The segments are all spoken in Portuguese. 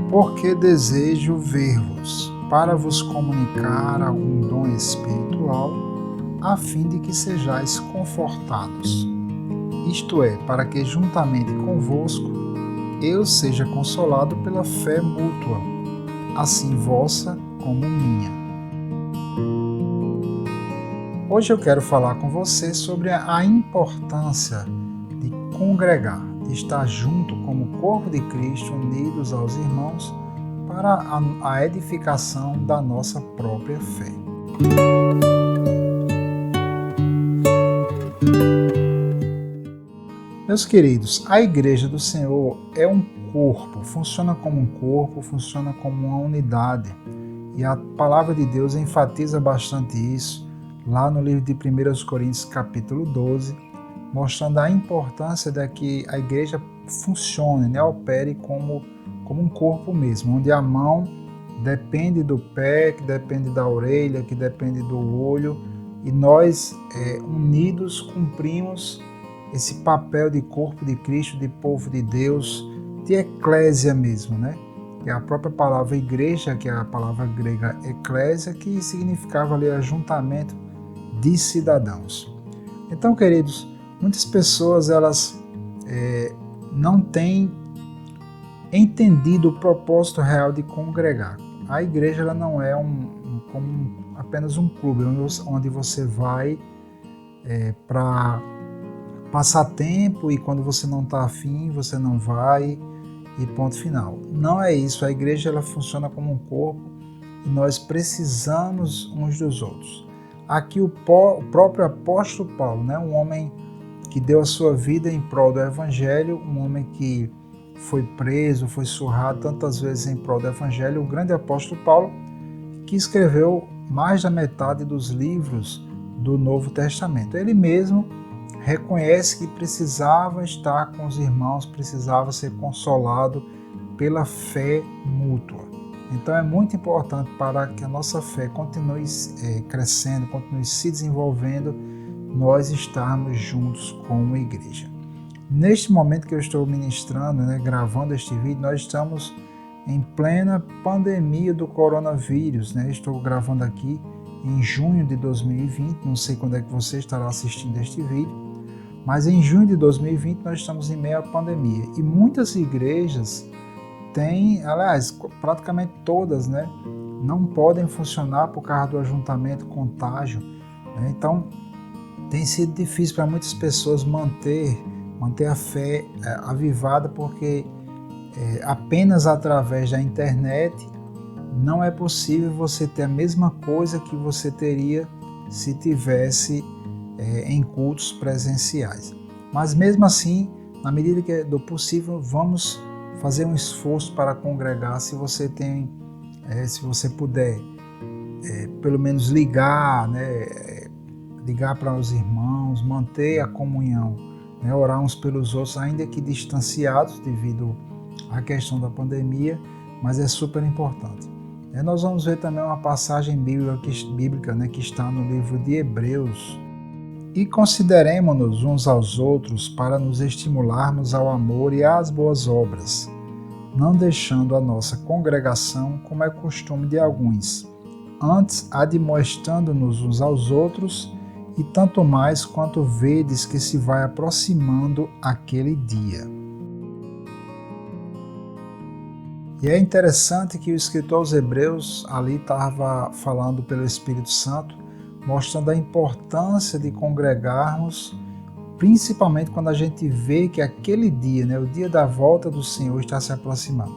porque desejo ver-vos, para vos comunicar algum dom espiritual, a fim de que sejais confortados. Isto é, para que juntamente convosco eu seja consolado pela fé mútua, assim vossa como minha. Hoje eu quero falar com você sobre a importância de congregar, de estar junto como corpo de Cristo, unidos aos irmãos, para a edificação da nossa própria fé. Meus queridos, a Igreja do Senhor é um corpo, funciona como um corpo, funciona como uma unidade. E a palavra de Deus enfatiza bastante isso, lá no livro de 1 Coríntios capítulo 12, mostrando a importância de que a igreja funcione, opere como um corpo mesmo, onde a mão depende do pé, que depende da orelha, que depende do olho, e nós unidos cumprimos esse papel de corpo de Cristo, de povo de Deus, de eclésia mesmo, né? Que é a própria palavra igreja, que é a palavra grega eclésia, que significava ali ajuntamento de cidadãos. Então, queridos, muitas pessoas elas não têm entendido o propósito real de congregar. A igreja ela não é apenas um clube onde você vai para passar tempo e quando você não está afim, você não vai e ponto final. Não é isso, a igreja ela funciona como um corpo e nós precisamos uns dos outros. Aqui o próprio apóstolo Paulo, né, um homem que deu a sua vida em prol do evangelho, um homem que foi preso, foi surrado tantas vezes em prol do evangelho, o grande apóstolo Paulo, que escreveu mais da metade dos livros do Novo Testamento. Ele mesmo reconhece que precisava estar com os irmãos, precisava ser consolado pela fé mútua. Então é muito importante para que a nossa fé continue crescendo, continue se desenvolvendo, nós estarmos juntos como igreja. Neste momento que eu estou ministrando, gravando este vídeo, nós estamos em plena pandemia do coronavírus. Estou gravando aqui em junho de 2020, não sei quando é que você estará assistindo este vídeo, mas em junho de 2020 nós estamos em meio à pandemia e muitas igrejas têm, aliás, praticamente todas, não podem funcionar por causa do ajuntamento, contágio. Então tem sido difícil para muitas pessoas manter a fé avivada, porque apenas através da internet não é possível você ter a mesma coisa que você teria se tivesse em cultos presenciais. Mas mesmo assim, na medida que é do possível, vamos fazer um esforço para congregar. Se você puder, pelo menos ligar para os irmãos, manter a comunhão, orar uns pelos outros, ainda que distanciados devido à questão da pandemia, mas é super importante. Nós vamos ver também uma passagem bíblica que está no livro de Hebreus. E consideremo-nos uns aos outros para nos estimularmos ao amor e às boas obras, não deixando a nossa congregação como é costume de alguns, antes admoestando-nos uns aos outros, e tanto mais quanto vedes que se vai aproximando aquele dia. E é interessante que o escritor aos Hebreus ali estava falando pelo Espírito Santo, mostrando a importância de congregarmos, principalmente quando a gente vê que aquele dia, o dia da volta do Senhor, está se aproximando.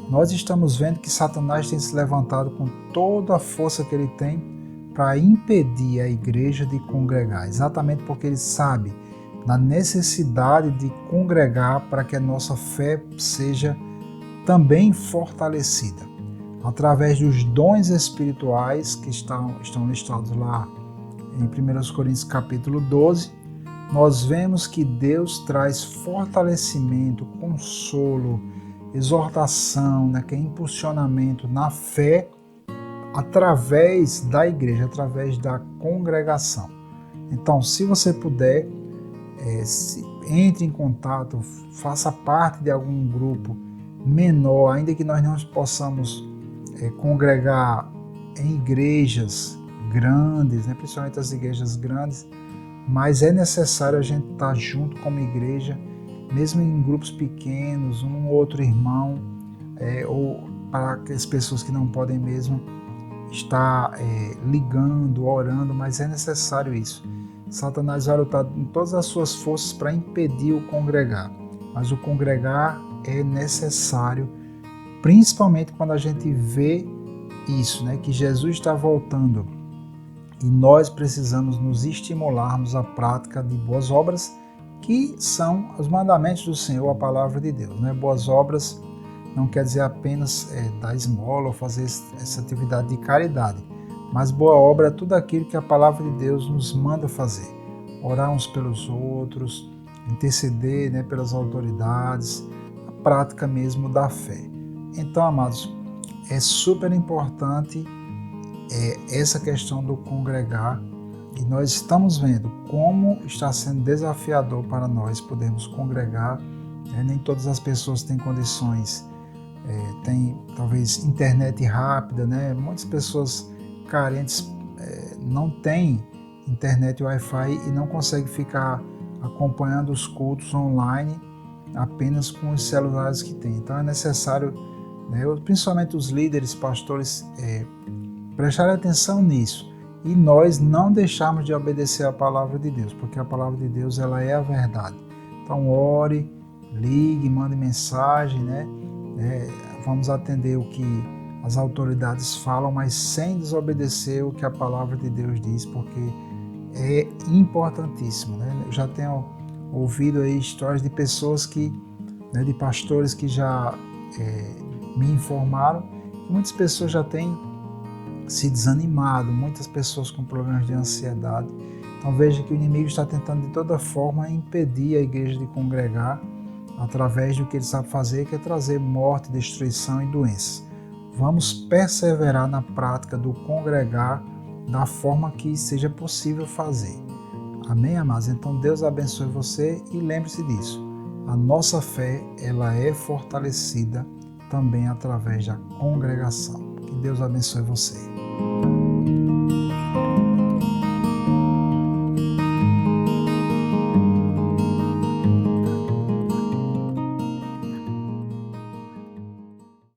Nós estamos vendo que Satanás tem se levantado com toda a força que ele tem para impedir a igreja de congregar, exatamente porque ele sabe da necessidade de congregar para que a nossa fé seja também fortalecida. Através dos dons espirituais que estão listados lá em 1 Coríntios capítulo 12, nós vemos que Deus traz fortalecimento, consolo, exortação, que é impulsionamento na fé através da igreja, através da congregação. Então, se você puder, entre em contato, faça parte de algum grupo menor, ainda que nós não possamos congregar em igrejas grandes, né, principalmente as igrejas grandes, mas é necessário a gente estar junto como igreja, mesmo em grupos pequenos, um ou outro irmão, ou para aquelas pessoas que não podem mesmo estar ligando, orando, mas é necessário isso. Satanás vai lutar em todas as suas forças para impedir o congregar, mas o congregar é necessário, principalmente quando a gente vê isso, né, que Jesus está voltando e nós precisamos nos estimularmos à prática de boas obras, que são os mandamentos do Senhor, a palavra de Deus, né? Boas obras não quer dizer apenas dar esmola ou fazer essa atividade de caridade, mas boa obra é tudo aquilo que a palavra de Deus nos manda fazer. Orar uns pelos outros, interceder, né, pelas autoridades, a prática mesmo da fé. Então, amados, é super importante essa questão do congregar, e nós estamos vendo como está sendo desafiador para nós podermos congregar. Nem todas as pessoas têm condições, tem talvez internet rápida, né? Muitas pessoas carentes não têm internet Wi-Fi e não conseguem ficar acompanhando os cultos online apenas com os celulares que têm. Então é necessário, né, principalmente os líderes, pastores, prestarem atenção nisso e nós não deixarmos de obedecer a palavra de Deus, porque a palavra de Deus ela é a verdade. Então ore, ligue, mande mensagem, né? Vamos atender o que as autoridades falam, mas sem desobedecer o que a palavra de Deus diz, porque é importantíssimo, né? Eu já tenho ouvido aí histórias de pessoas que, né, de pastores que já me informaram que muitas pessoas já têm se desanimado, muitas pessoas com problemas de ansiedade. Então veja que o inimigo está tentando de toda forma impedir a igreja de congregar através do que ele sabe fazer, que é trazer morte, destruição e doenças. Vamos perseverar na prática do congregar da forma que seja possível fazer. Amém, amados? Então Deus abençoe você e lembre-se disso. A nossa fé ela é fortalecida também através da congregação. Que Deus abençoe você.